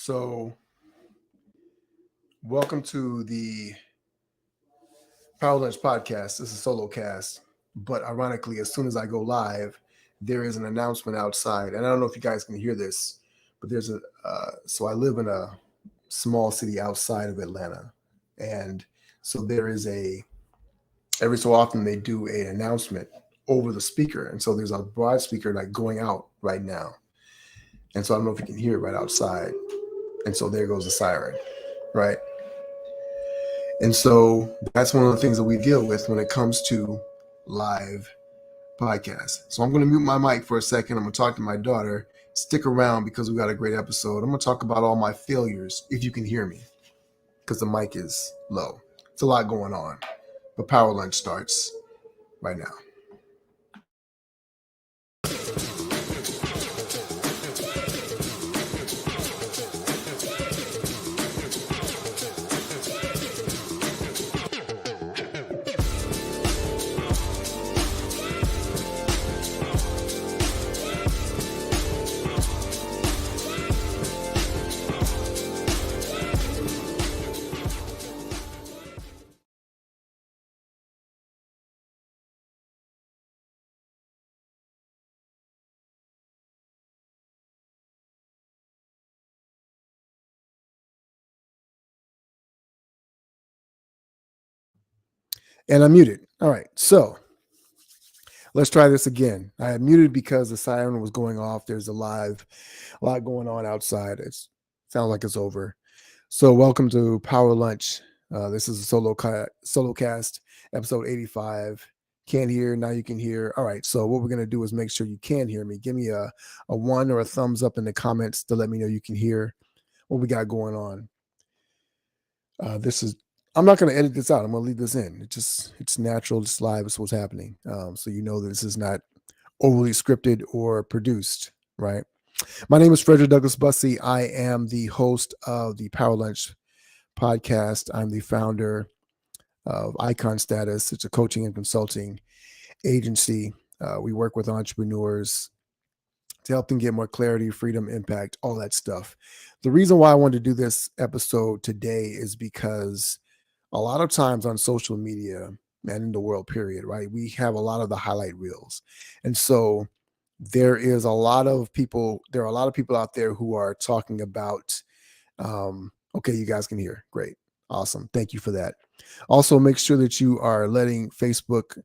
So, welcome to the Power Lunch Podcast. This is Solocast. But ironically, as soon as I go live, there is an announcement outside. And I don't know if you guys can hear this, but so I live in a small city outside of Atlanta. And so every so often they do an announcement over the speaker. And so there's a broad speaker like going out right now. And so I don't know if you can hear it right outside. And so there goes the siren, right? And so that's one of the things that we deal with when it comes to live podcasts. So I'm going to mute my mic for a second. I'm going to talk to my daughter. Stick around because we got a great episode. I'm going to talk about all my failures if you can hear me because the mic is low. It's a lot going on. But Power Lunch starts right now. And I'm muted. All right. So let's try this again. I had muted because the siren was going off. There's a lot going on outside. It sounds like it's over. So welcome to Power Lunch. This is a Solocast, episode 85. Can't hear, now you can hear. All right, so what we're going to do is make sure you can hear me. Give me a one or a thumbs up in the comments to let me know you can hear what we got going on. I'm not going to edit this out. I'm going to leave this in. It's natural, it's live, it's what's happening. So you know that this is not overly scripted or produced, right? My name is Frederick Douglass Bussey. I am the host of the Power Lunch podcast. I'm the founder of Icon Status. It's a coaching and consulting agency. We work with entrepreneurs to help them get more clarity, freedom, impact, all that stuff. The reason why I wanted to do this episode today is because a lot of times on social media and in the world period, right, we have a lot of the highlight reels. And so there are a lot of people out there who are talking about, okay, you guys can hear. Great. Awesome. Thank you for that. Also, make sure that you are letting Facebook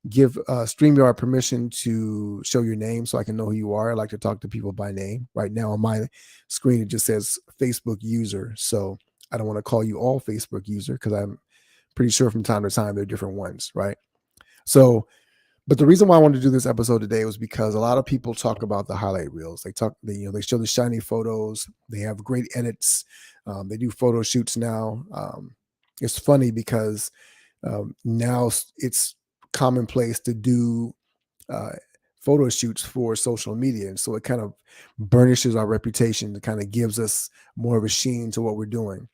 give StreamYard permission to show your name so I can know who you are. I like to talk to people by name. Right now on my screen, it just says Facebook user. So I don't want to call you all Facebook user because I'm pretty sure from time to time they're different ones, right? So, but the reason why I wanted to do this episode today was because a lot of people talk about the highlight reels. They show the shiny photos. They have great edits. They do photo shoots now. It's funny because now it's commonplace to do photo shoots for social media. And so it kind of burnishes our reputation. It kind of gives us more of a sheen to what we're doing.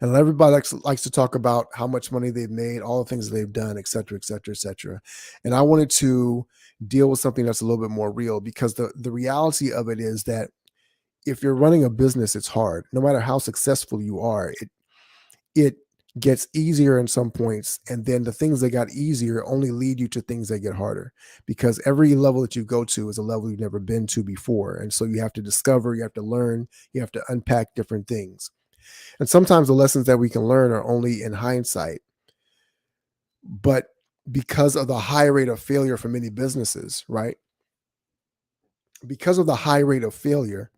And everybody likes to talk about how much money they've made, all the things they've done, et cetera, et cetera, et cetera. And I wanted to deal with something that's a little bit more real because the reality of it is that if you're running a business, it's hard. No matter how successful you are, it gets easier in some points. And then the things that got easier only lead you to things that get harder because every level that you go to is a level you've never been to before. And so you have to discover, you have to learn, you have to unpack different things. And sometimes the lessons that we can learn are only in hindsight. But because of the high rate of failure for many businesses, right? Because of the high rate of failure,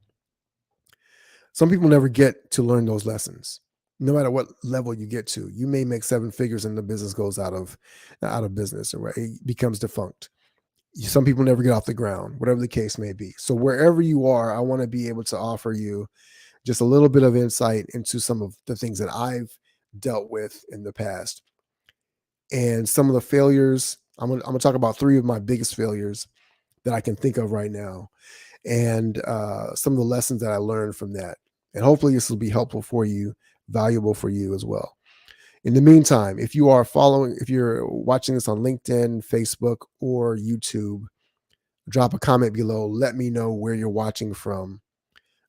some people never get to learn those lessons. No matter what level you get to, you may make 7 figures and the business goes out of business, or it becomes defunct. Some people never get off the ground, whatever the case may be. So wherever you are, I want to be able to offer you just a little bit of insight into some of the things that I've dealt with in the past. And some of the failures, I'm going to talk about 3 of my biggest failures that I can think of right now. And some of the lessons that I learned from that. And hopefully this will be helpful for you, valuable for you as well. In the meantime, if you're watching this on LinkedIn, Facebook, or YouTube, drop a comment below. Let me know where you're watching from.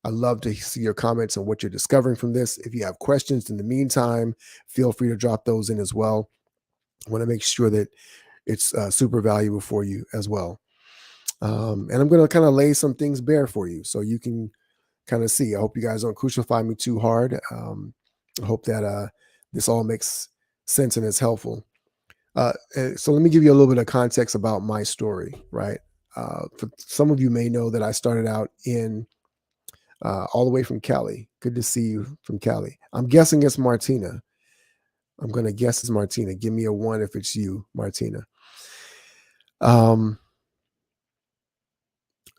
I love to see your comments on what you're discovering from this. If you have questions in the meantime, feel free to drop those in as well. I want to make sure that it's super valuable for you as well. And I'm going to kind of lay some things bare for you so you can kind of see. I hope you guys don't crucify me too hard. I hope that this all makes sense and is helpful. So let me give you a little bit of context about my story, right? For some of you may know that I started out in all the way from Cali. Good to see you from Cali. I'm guessing it's Martina. I'm going to guess it's Martina. Give me a 1 if it's you, Martina.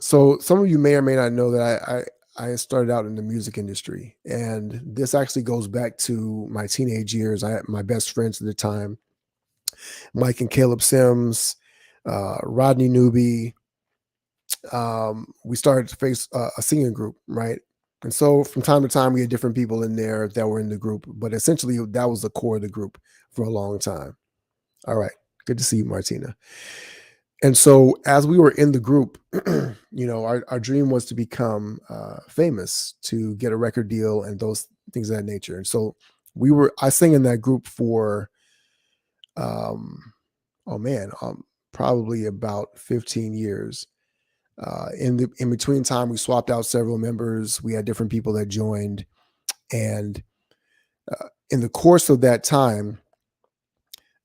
So some of you may or may not know that I started out in the music industry, and this actually goes back to my teenage years. I had my best friends at the time, Mike and Caleb Sims, Rodney Newby. We started to face a singing group, right? And so from time to time, we had different people in there that were in the group, but essentially that was the core of the group for a long time. All right. Good to see you, Martina. And so as we were in the group, our dream was to become famous, to get a record deal and those things of that nature. And so I sang in that group for, um, probably about 15 years. In between time, we swapped out several members. We had different people that joined. And in the course of that time,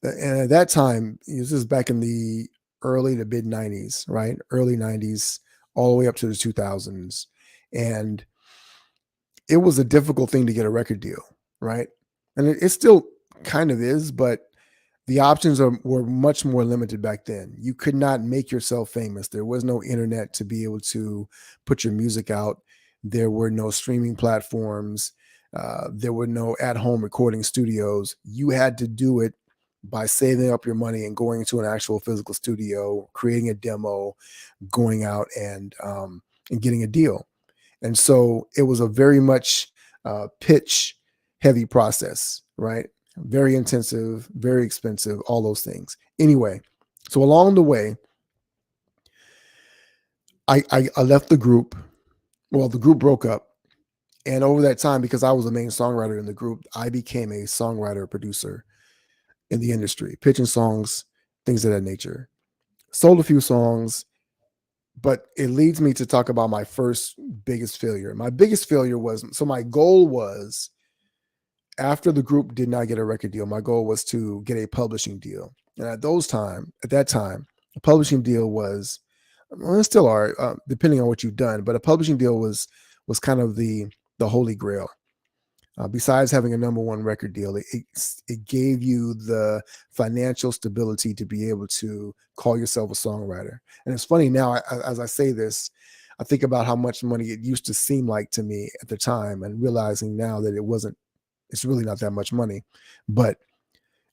and at that time, this is back in the early to mid 90s, right? Early 90s, all the way up to the 2000s. And it was a difficult thing to get a record deal, right? And it still kind of is, but the options were much more limited back then. You could not make yourself famous. There was no internet to be able to put your music out. There were no streaming platforms. There were no at-home recording studios. You had to do it by saving up your money and going to an actual physical studio, creating a demo, going out and getting a deal. And so it was a very much pitch heavy process, right? Very intensive, very expensive, all those things. Anyway, so along the way, I left the group. Well, the group broke up. And over that time, because I was the main songwriter in the group, I became a songwriter producer in the industry, pitching songs, things of that nature. Sold a few songs, but it leads me to talk about my first biggest failure. My biggest failure was, so my goal was, after the group did not get a record deal, my goal was to get a publishing deal. And at that time, a publishing deal was, well, it still are, depending on what you've done, but a publishing deal was kind of the holy grail. Besides having a number one record deal, it gave you the financial stability to be able to call yourself a songwriter. And it's funny now, as I say this, I think about how much money it used to seem like to me at the time, and realizing now that it's really not that much money. But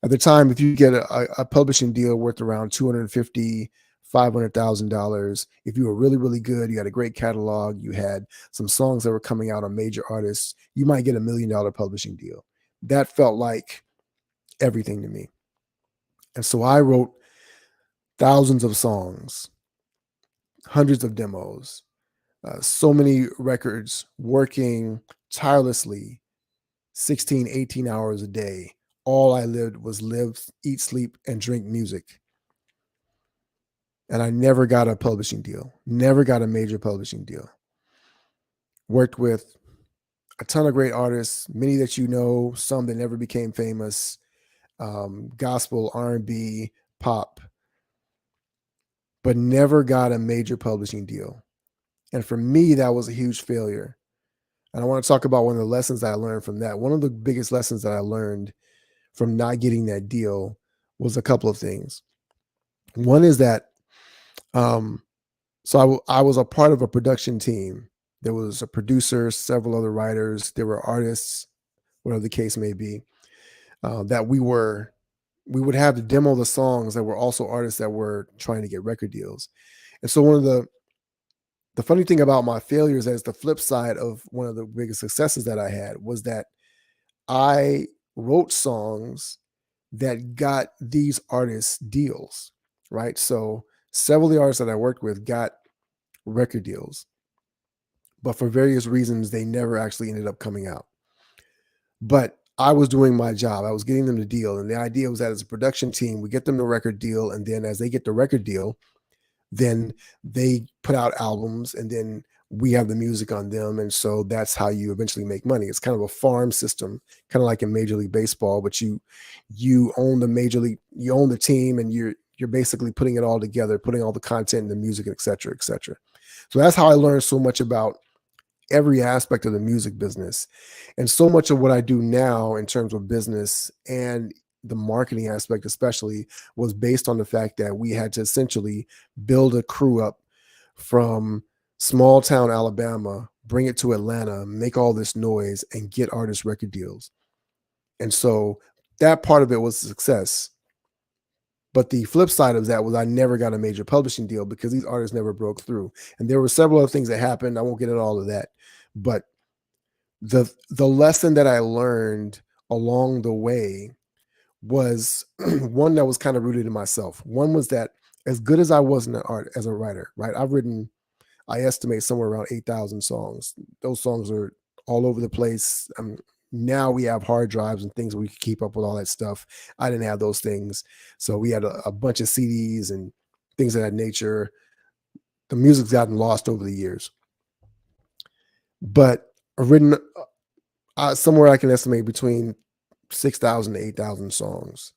at the time, if you get a publishing deal worth around $250,000, $500,000, if you were really, really good, you had a great catalog, you had some songs that were coming out on major artists, you might get $1 million publishing deal. That felt like everything to me. And so I wrote thousands of songs, hundreds of demos, so many records, working tirelessly 16, 18 hours a day. All I lived was live, eat, sleep, and drink music. And I never got a publishing deal, never got a major publishing deal. Worked with a ton of great artists, many that you know, some that never became famous, gospel, R&B, pop, but never got a major publishing deal. And for me, that was a huge failure. And I want to talk about one of the lessons that I learned from that. One of the biggest lessons that I learned from not getting that deal was a couple of things. One is that, so I was a part of a production team. There was a producer, several other writers, there were artists, whatever the case may be, that we would have to demo the songs that were also artists that were trying to get record deals. And so one of the funny thing about my failures, as the flip side of one of the biggest successes that I had, was that I wrote songs that got these artists deals, right? So several of the artists that I worked with got record deals, but for various reasons, they never actually ended up coming out. But I was doing my job. I was getting them the deal. And the idea was that as a production team, we get them the record deal. And then as they get the record deal, then they put out albums and then we have the music on them. And so that's how you eventually make money. It's kind of a farm system, kind of like in Major League Baseball, but you own the major league, you own the team, and you're basically putting it all together, putting all the content and the music, et cetera, et cetera. So that's how I learned so much about every aspect of the music business. And so much of what I do now in terms of business and the marketing aspect, especially, was based on the fact that we had to essentially build a crew up from small town Alabama, bring it to Atlanta, make all this noise, and get artist record deals. And so that part of it was a success. But the flip side of that was I never got a major publishing deal because these artists never broke through. And there were several other things that happened. I won't get into all of that. But the lesson that I learned along the way was one that was kind of rooted in myself. One was that as good as I was in art as a writer, right? I've written, I estimate, somewhere around 8,000 songs. Those songs are all over the place. Now we have hard drives and things where we can keep up with all that stuff. I didn't have those things. So we had a bunch of CDs and things of that nature. The music's gotten lost over the years. But I've written somewhere I can estimate between 6,000 to 8,000 songs,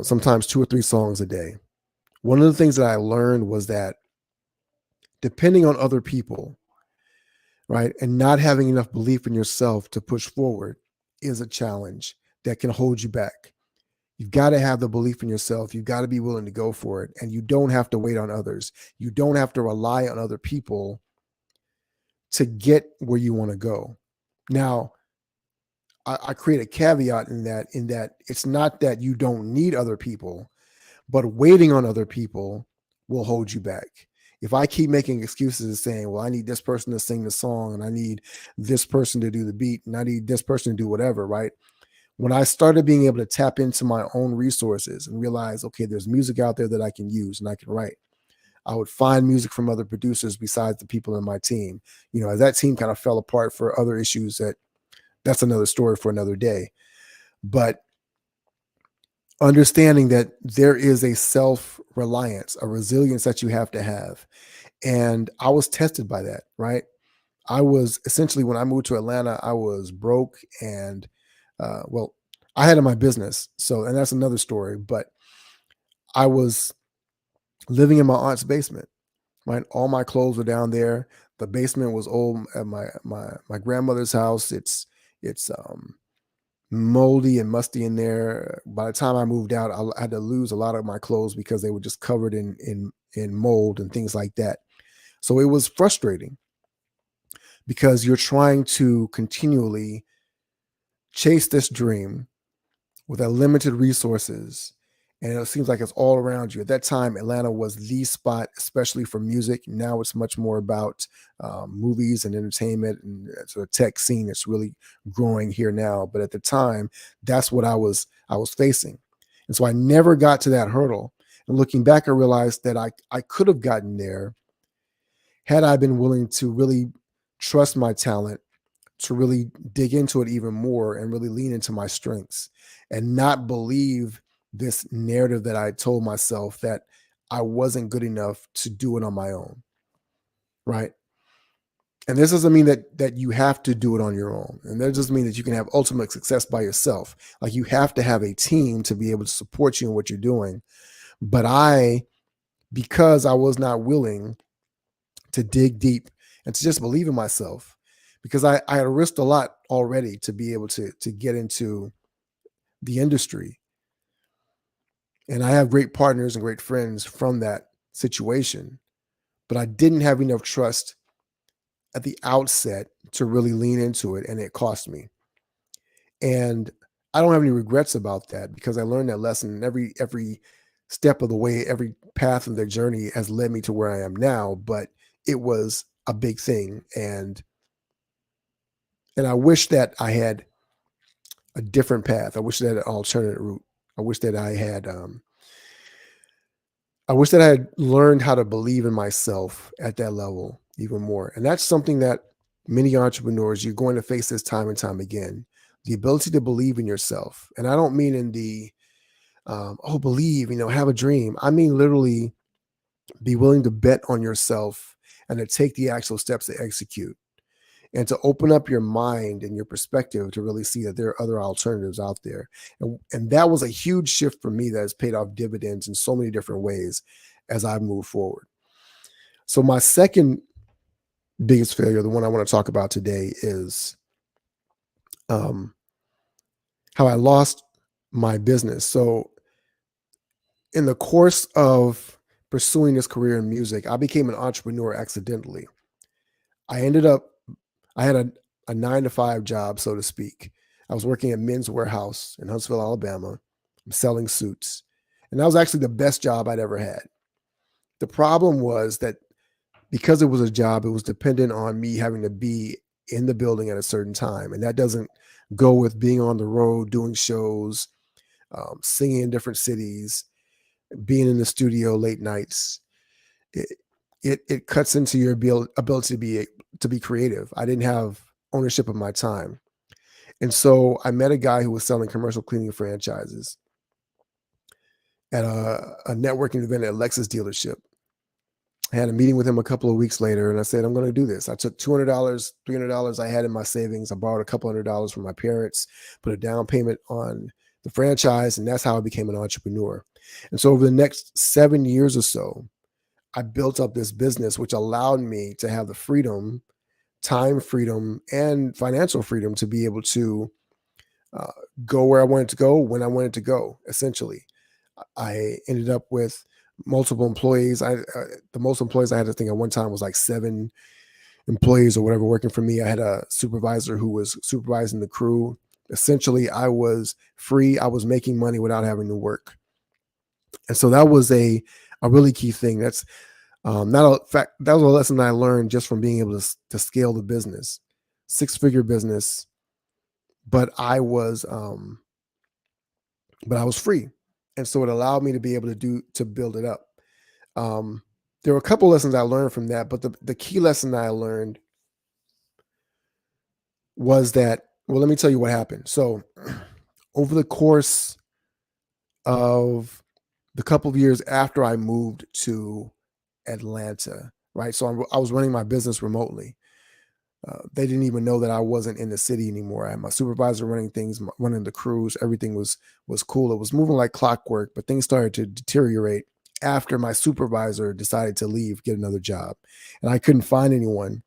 sometimes 2 or 3 songs a day. One of the things that I learned was that depending on other people, right, and not having enough belief in yourself to push forward is a challenge that can hold you back. You've got to have the belief in yourself. You've got to be willing to go for it. And you don't have to wait on others. You don't have to rely on other people to get where you want to go. Now, I create a caveat in that it's not that you don't need other people, but waiting on other people will hold you back. If I keep making excuses and saying, well, I need this person to sing the song and I need this person to do the beat and I need this person to do whatever, right? When I started being able to tap into my own resources and realize, okay, there's music out there that I can use and I can write, I would find music from other producers besides the people in my team. As that team kind of fell apart for other issues, that's another story for another day. But understanding that there is a self-reliance, a resilience that you have to have. And I was tested by that, right? I was essentially, when I moved to Atlanta, I was broke and, well, I had my business. So, and that's another story, but I was living in my aunt's basement, right? All my clothes were down there. The basement was old at my grandmother's house. It's moldy and musty in there. By the time I moved out, I had to lose a lot of my clothes because they were just covered in mold and things like that. So it was frustrating because you're trying to continually chase this dream with limited resources, and it seems like it's all around you. At that time, Atlanta was the spot, especially for music. Now it's much more about movies and entertainment and sort of tech scene that's really growing here now. But at the time, that's what I was facing. And so I never got to that hurdle. And looking back, I realized that I could have gotten there had I been willing to really trust my talent, to really dig into it even more and really lean into my strengths and not believe this narrative that I told myself that I wasn't good enough to do it on my own. Right. And this doesn't mean that you have to do it on your own. And that doesn't mean that you can have ultimate success by yourself. Like, you have to have a team to be able to support you in what you're doing. But because I was not willing to dig deep and to just believe in myself, because I had risked a lot already to be able to get into the industry. And I have great partners and great friends from that situation, but I didn't have enough trust at the outset to really lean into it, and it cost me. And I don't have any regrets about that because I learned that lesson, and every step of the way, every path of the journey has led me to where I am now. But it was a big thing, and I wish that I had a different path. I wish that I had an alternate route. I wish that I had learned how to believe in myself at that level. even more. And that's something that many entrepreneurs, you're going to face this time and time again. The ability to believe in yourself. And I don't mean in the, believe, have a dream. I mean, literally be willing to bet on yourself and to take the actual steps to execute and to open up your mind and your perspective to really see that there are other alternatives out there. And that was a huge shift for me that has paid off dividends in so many different ways as I move forward. So my second biggest failure, the one I want to talk about today, is how I lost my business. So in the course of pursuing this career in music, I became an entrepreneur accidentally. I ended up, I had a 9 to 5 job, so to speak. I was working at Men's Warehouse in Huntsville, Alabama. I'm selling suits. And that was actually the best job I'd ever had. The problem was that because it was a job, it was dependent on me having to be in the building at a certain time. And that doesn't go with being on the road, doing shows, singing in different cities, being in the studio late nights. It cuts into your ability to be creative. I didn't have ownership of my time. And so I met a guy who was selling commercial cleaning franchises at a networking event at Lexus dealership. I had a meeting with him a couple of weeks later, and I said, I'm going to do this. I took $200, $300 I had in my savings. I borrowed a couple $100 from my parents, put a down payment on the franchise, and that's how I became an entrepreneur. And so over the next 7 years or so, I built up this business, which allowed me to have the freedom, time freedom, and financial freedom to be able to go where I wanted to go, when I wanted to go, essentially. I ended up with multiple employees. The most employees I had to think at one time was like 7 employees or whatever working for me. I had a supervisor who was supervising the crew. Essentially, I was free. I was making money without having to work. And so that was a really key thing. That's not a fact. That was a lesson I learned just from being able to scale the business, 6-figure business. But I was free. And so it allowed me to be able to build it up. There were a couple lessons I learned from that, but the key lesson that I learned was that, well, let me tell you what happened. So over the course of the couple of years after I moved to Atlanta, right? So I was running my business remotely. They didn't even know that I wasn't in the city anymore. I had my supervisor running things, running the crews. Everything was cool. It was moving like clockwork, but things started to deteriorate after my supervisor decided to leave, get another job. And I couldn't find anyone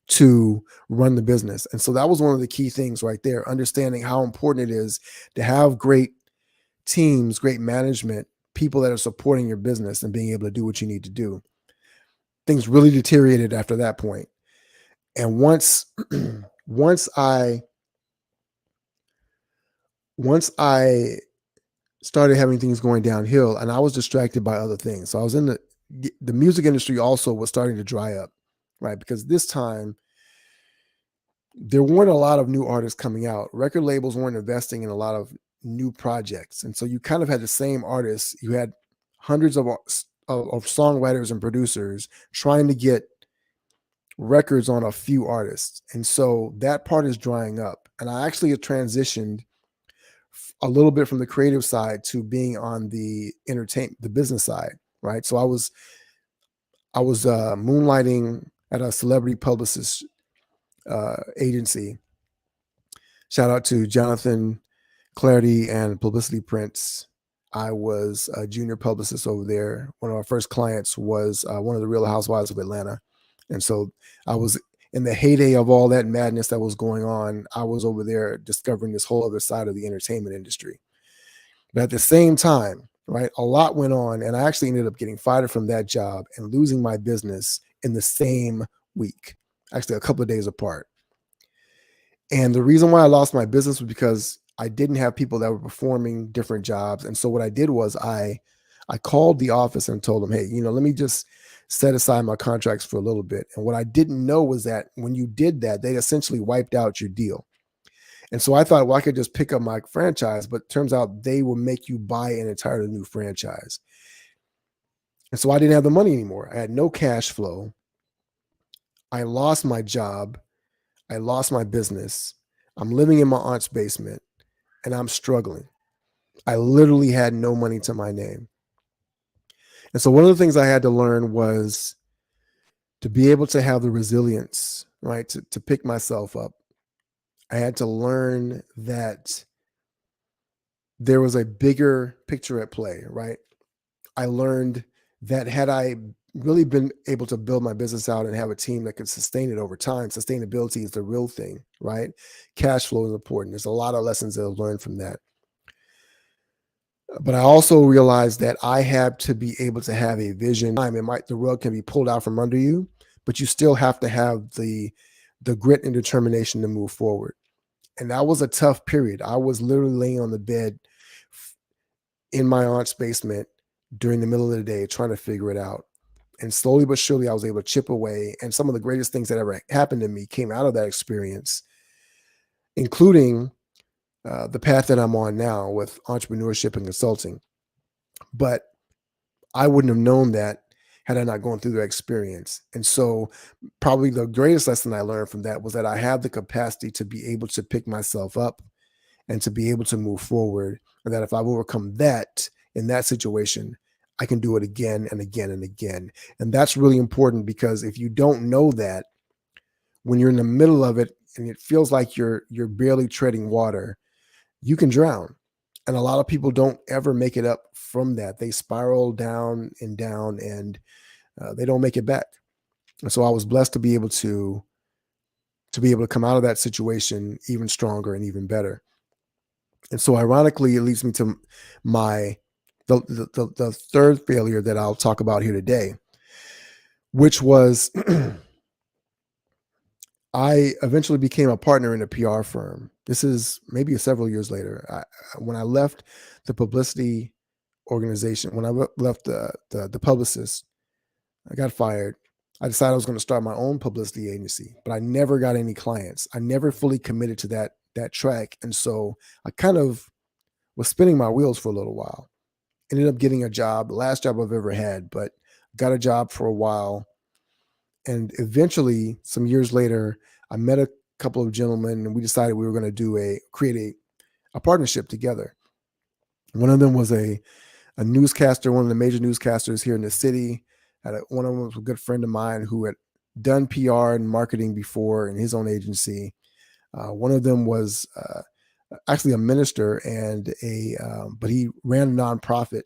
to run the business. And so that was one of the key things right there, understanding how important it is to have great teams, great management, people that are supporting your business and being able to do what you need to do. Things really deteriorated after that point. And once I started having things going downhill, and I was distracted by other things. So I was in the music industry also was starting to dry up, right? Because this time there weren't a lot of new artists coming out. Record labels weren't investing in a lot of new projects. And so you kind of had the same artists. You had hundreds of songwriters and producers trying to get records on a few artists. And so that part is drying up. And I actually have transitioned a little bit from the creative side to being on the business side, right? So I was moonlighting at a celebrity publicist agency. Shout out to Jonathan Clarity and Publicity Prince. I was a junior publicist over there. One of our first clients was one of the Real Housewives of Atlanta. And so I was in the heyday of all that madness that was going on. I was over there discovering this whole other side of the entertainment industry. But at the same time, right, a lot went on, and I actually ended up getting fired from that job and losing my business in the same week, actually a couple of days apart. And the reason why I lost my business was because I didn't have people that were performing different jobs. And so what I did was I called the office and told them, hey, let me just set aside my contracts for a little bit. And what I didn't know was that when you did that, they essentially wiped out your deal. And so I thought, well, I could just pick up my franchise, but it turns out they will make you buy an entirely new franchise. And so I didn't have the money anymore. I had no cash flow. I lost my job. I lost my business. I'm living in my aunt's basement and I'm struggling. I literally had no money to my name. And so one of the things I had to learn was to be able to have the resilience, right? To pick myself up. I had to learn that there was a bigger picture at play, right? I learned that had I really been able to build my business out and have a team that could sustain it over time, sustainability is the real thing, right? Cash flow is important. There's a lot of lessons that I've learned from that. But I also realized that I had to be able to have a vision. The rug can be pulled out from under you, but you still have to have the grit and determination to move forward. And that was a tough period. I was literally laying on the bed in my aunt's basement during the middle of the day trying to figure it out. And slowly but surely, I was able to chip away. And some of the greatest things that ever happened to me came out of that experience, including the path that I'm on now with entrepreneurship and consulting. But I wouldn't have known that had I not gone through that experience. And so, probably the greatest lesson I learned from that was that I have the capacity to be able to pick myself up and to be able to move forward. And that if I've overcome that in that situation, I can do it again and again and again. And that's really important because if you don't know that, when you're in the middle of it and it feels like you're barely treading water, you can drown. And a lot of people don't ever make it up from that. They spiral down, and they don't make it back. And so I was blessed to be able to come out of that situation even stronger and even better. And so ironically, it leads me to my the third failure that I'll talk about here today, which was I eventually became a partner in a PR firm. This is maybe several years later. When I left the publicity organization, when I left the publicist, I got fired. I decided I was going to start my own publicity agency, but I never got any clients. I never fully committed to that track, and so I kind of was spinning my wheels for a little while. Ended up getting a job, the last job I've ever had, but got a job for a while. And eventually, some years later, I met a couple of gentlemen and we decided we were going to create a partnership together. One of them was a newscaster, one of the major newscasters here in the city. One of them was a good friend of mine who had done PR and marketing before in his own agency. One of them was actually a minister but he ran a nonprofit,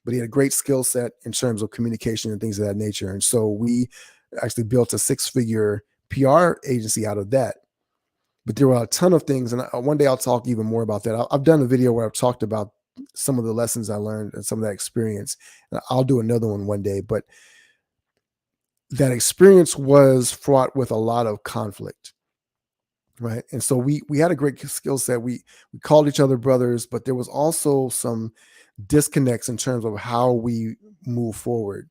but he had a great skill set in terms of communication and things of that nature. And so we actually built a 6-figure PR agency out of that. But there were a ton of things, and one day I'll talk even more about that. I've done a video where I've talked about some of the lessons I learned and some of that experience. And I'll do another one day, but that experience was fraught with a lot of conflict. Right. And so we had a great skill set. We called each other brothers, but there was also some disconnects in terms of how we move forward.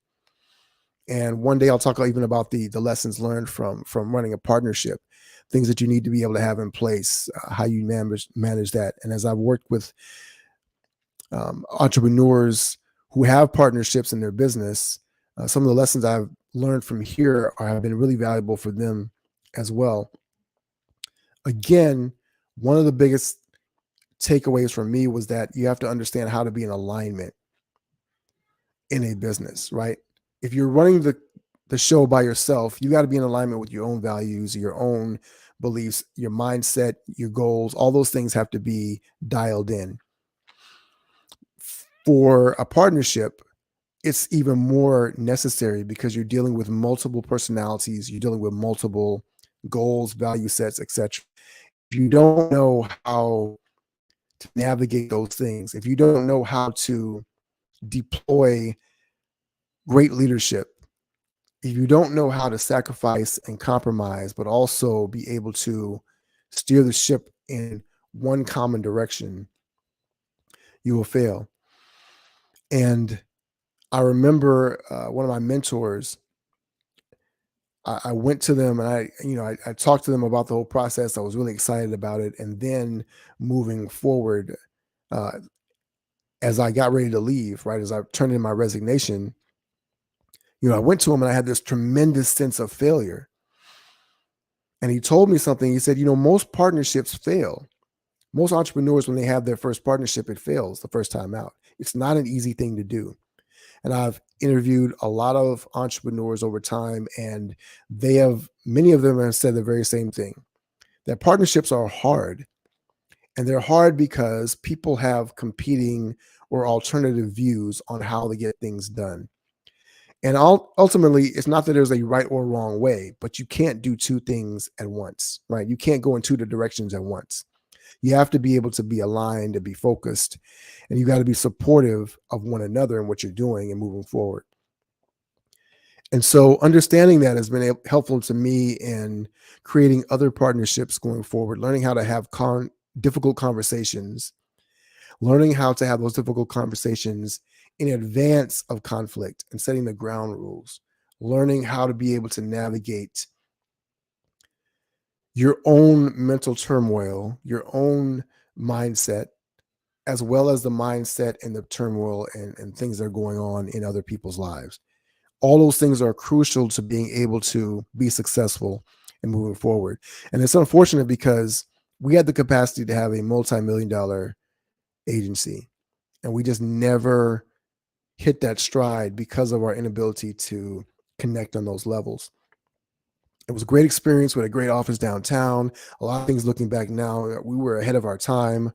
And one day I'll talk even about the lessons learned from running a partnership, things that you need to be able to have in place, how you manage that. And as I've worked with entrepreneurs who have partnerships in their business, some of the lessons I've learned from here have been really valuable for them as well. Again, one of the biggest takeaways for me was that you have to understand how to be in alignment in a business, right? If you're running the show by yourself, you got to be in alignment with your own values, your own beliefs, your mindset, your goals. All those things have to be dialed in. For a partnership, it's even more necessary because you're dealing with multiple personalities, you're dealing with multiple goals, value sets, etc. If you don't know how to navigate those things, if you don't know how to deploy great leadership, if you don't know how to sacrifice and compromise, but also be able to steer the ship in one common direction, you will fail. And I remember one of my mentors, I went to them and I talked to them about the whole process. I was really excited about it. And then moving forward, uh, as I got ready to leave, right, as I turned in my resignation, I went to him and I had this tremendous sense of failure. And he told me something. He said, most partnerships fail. Most entrepreneurs, when they have their first partnership, it fails the first time out. It's not an easy thing to do. And I've interviewed a lot of entrepreneurs over time, and many of them have said the very same thing, that partnerships are hard. And they're hard because people have competing or alternative views on how to get things done. And ultimately, it's not that there's a right or wrong way, but you can't do two things at once, right? You can't go in two directions at once. You have to be able to be aligned and be focused, and you got to be supportive of one another and what you're doing and moving forward. And so understanding that has been helpful to me in creating other partnerships going forward, learning how to have difficult conversations, learning how to have those difficult conversations in advance of conflict and setting the ground rules, learning how to be able to navigate your own mental turmoil, your own mindset, as well as the mindset and the turmoil and things that are going on in other people's lives. All those things are crucial to being able to be successful and moving forward. And it's unfortunate because we had the capacity to have a multi-million-dollar agency, and we just never hit that stride because of our inability to connect on those levels. It was a great experience with a great office downtown. A lot of things looking back now, we were ahead of our time.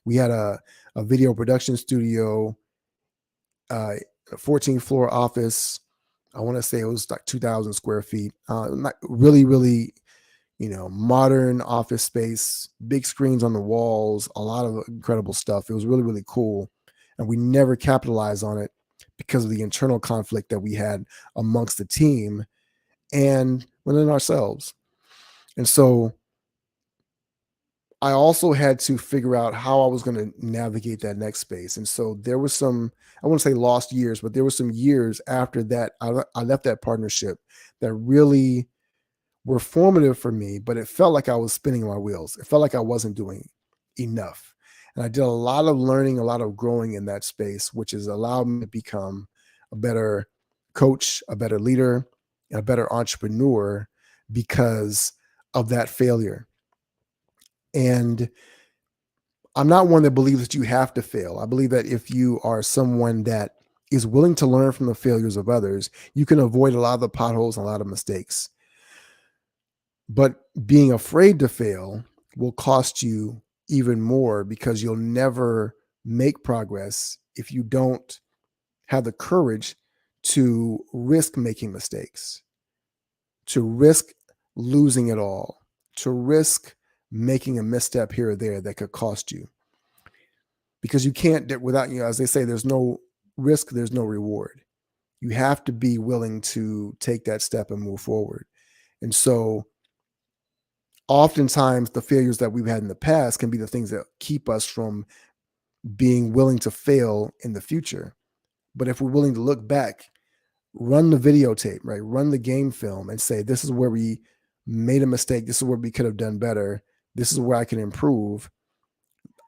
We had a video production studio, a 14th floor office. I want to say it was like 2,000 square feet. Not really, really, modern office space, big screens on the walls, a lot of incredible stuff. It was really, really cool. And we never capitalized on it because of the internal conflict that we had amongst the team and within ourselves. And so I also had to figure out how I was going to navigate that next space. And so there was some, I wouldn't say lost years, but there were some years after that. I left that partnership that really were formative for me, but it felt like I was spinning my wheels. It felt like I wasn't doing enough. And I did a lot of learning, a lot of growing in that space, which has allowed me to become a better coach, a better leader, a better entrepreneur because of that failure. And I'm not one that believes that you have to fail. I believe that if you are someone that is willing to learn from the failures of others, you can avoid a lot of the potholes and a lot of mistakes. But being afraid to fail will cost you even more because you'll never make progress if you don't have the courage to risk making mistakes, to risk losing it all, to risk making a misstep here or there that could cost you. Because you can't, without, as they say, there's no risk, there's no reward. You have to be willing to take that step and move forward. And so oftentimes the failures that we've had in the past can be the things that keep us from being willing to fail in the future. But if we're willing to look back, run the videotape, right? Run the game film and say, this is where we made a mistake. This is where we could have done better. This is where I can improve.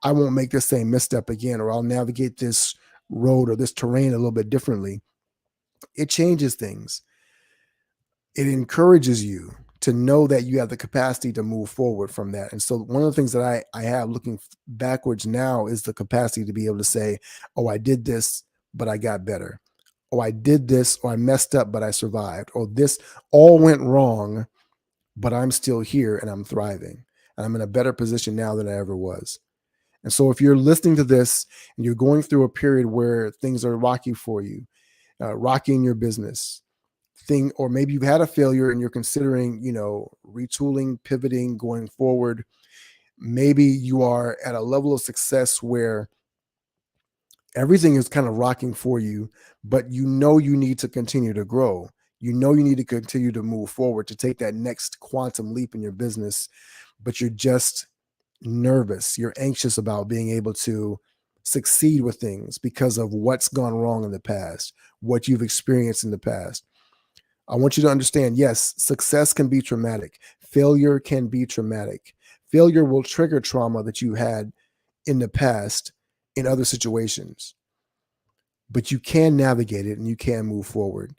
I won't make the same misstep again, or I'll navigate this road or this terrain a little bit differently. It changes things. It encourages you to know that you have the capacity to move forward from that. And so one of the things that I have looking backwards now is the capacity to be able to say, oh, I did this, but I got better. Oh, I did this, or I messed up, but I survived. Or this all went wrong, but I'm still here and I'm thriving. And I'm in a better position now than I ever was. And so if you're listening to this and you're going through a period where things are rocky for you, rocky in your business, or maybe you've had a failure and you're considering, retooling, pivoting, going forward. Maybe you are at a level of success where everything is kind of rocking for you, but you need to continue to grow. You need to continue to move forward to take that next quantum leap in your business, but you're just nervous. You're anxious about being able to succeed with things because of what's gone wrong in the past, what you've experienced in the past. I want you to understand, yes, success can be traumatic. Failure can be traumatic. Failure will trigger trauma that you had in the past in other situations. But you can navigate it and you can move forward.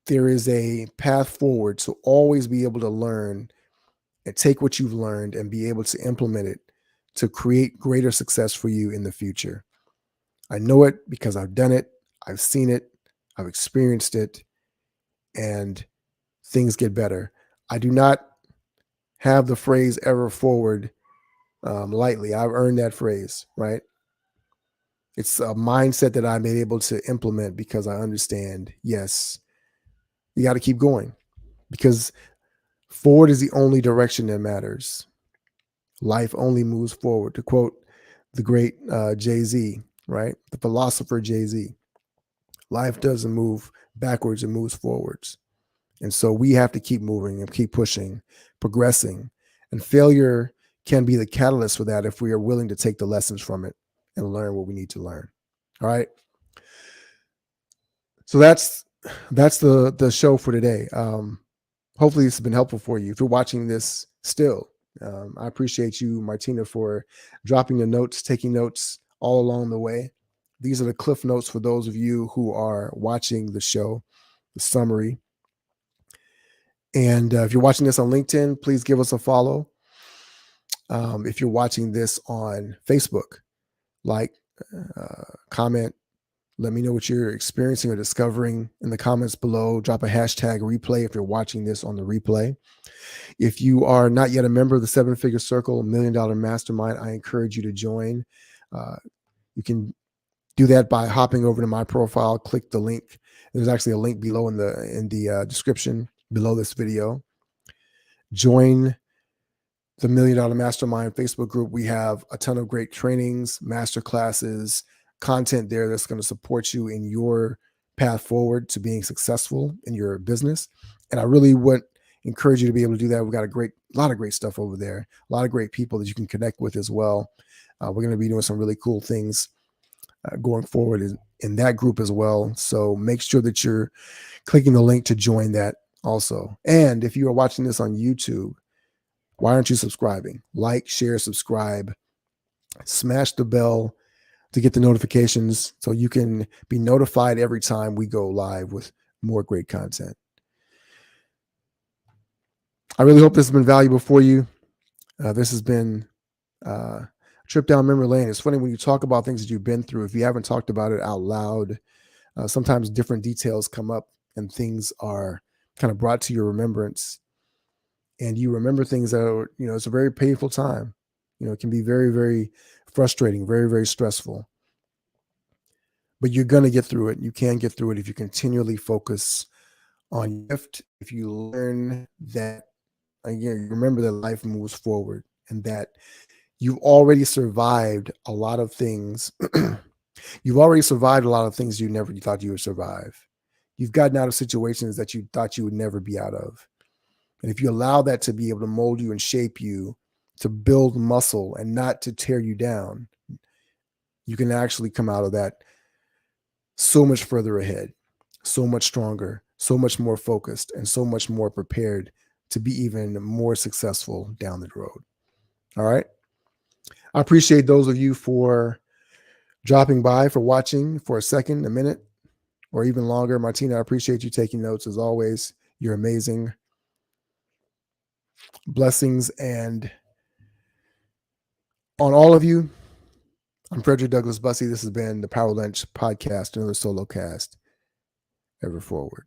there is a path forward. So always be able to learn and take what you've learned and be able to implement it to create greater success for you in the future. I know it because I've done it. I've seen it. I've experienced it, and things get better. I do not have the phrase ever forward lightly. I've earned that phrase, right? It's a mindset that I've been able to implement because I understand, yes, you got to keep going because forward is the only direction that matters. Life only moves forward. To quote the great Jay-Z, right? The philosopher Jay-Z, life doesn't move backwards, it moves forwards. And so we have to keep moving and keep pushing, progressing. And failure can be the catalyst for that if we are willing to take the lessons from it and learn what we need to learn. All right. So that's the show for today. Hopefully this has been helpful for you. If you're watching this still, I appreciate you, Martina, for dropping the notes, taking notes all along the way. These are the cliff notes for those of you who are watching the show, the summary. And if you're watching this on LinkedIn, please give us a follow. If you're watching this on Facebook, like, comment, let me know what you're experiencing or discovering in the comments below. Drop a hashtag replay if you're watching this on the replay. If you are not yet a member of the 7-Figure Circle, $1 Million Mastermind, I encourage you to join. You can do that by hopping over to my profile, click the link. There's actually a link below in the description below this video. Join the $1 Million Mastermind Facebook group. We have a ton of great trainings, master classes, content there that's going to support you in your path forward to being successful in your business. And I really would encourage you to be able to do that. We've got a lot of great stuff over there, a lot of great people that you can connect with as well. We're going to be doing some really cool things going forward in that group as well. So make sure that you're clicking the link to join that also. And if you are watching this on YouTube, why aren't you subscribing? Like, share, subscribe, smash the bell to get the notifications so you can be notified every time we go live with more great content. I really hope this has been valuable for you. This has been a trip down memory lane. It's funny when you talk about things that you've been through, if you haven't talked about it out loud, sometimes different details come up and things are kind of brought to your remembrance. And you remember things that are, it's a very painful time. It can be very, very frustrating, very, very stressful. But you're going to get through it. You can get through it if you continually focus on your gift. If you learn that, again, remember that life moves forward and that you've already survived a lot of things. You've already survived a lot of things you thought you would survive. You've gotten out of situations that you thought you would never be out of. And if you allow that to be able to mold you and shape you to build muscle and not to tear you down, you can actually come out of that so much further ahead, so much stronger, so much more focused, and so much more prepared to be even more successful down the road. All right. I appreciate those of you for dropping by, for watching for a second, a minute, or even longer. Martina, I appreciate you taking notes as always. You're amazing. Blessings and on all of you. I'm Frederick Douglass Bussey. This has been the Power Lunch Podcast, another Solocast. Ever forward.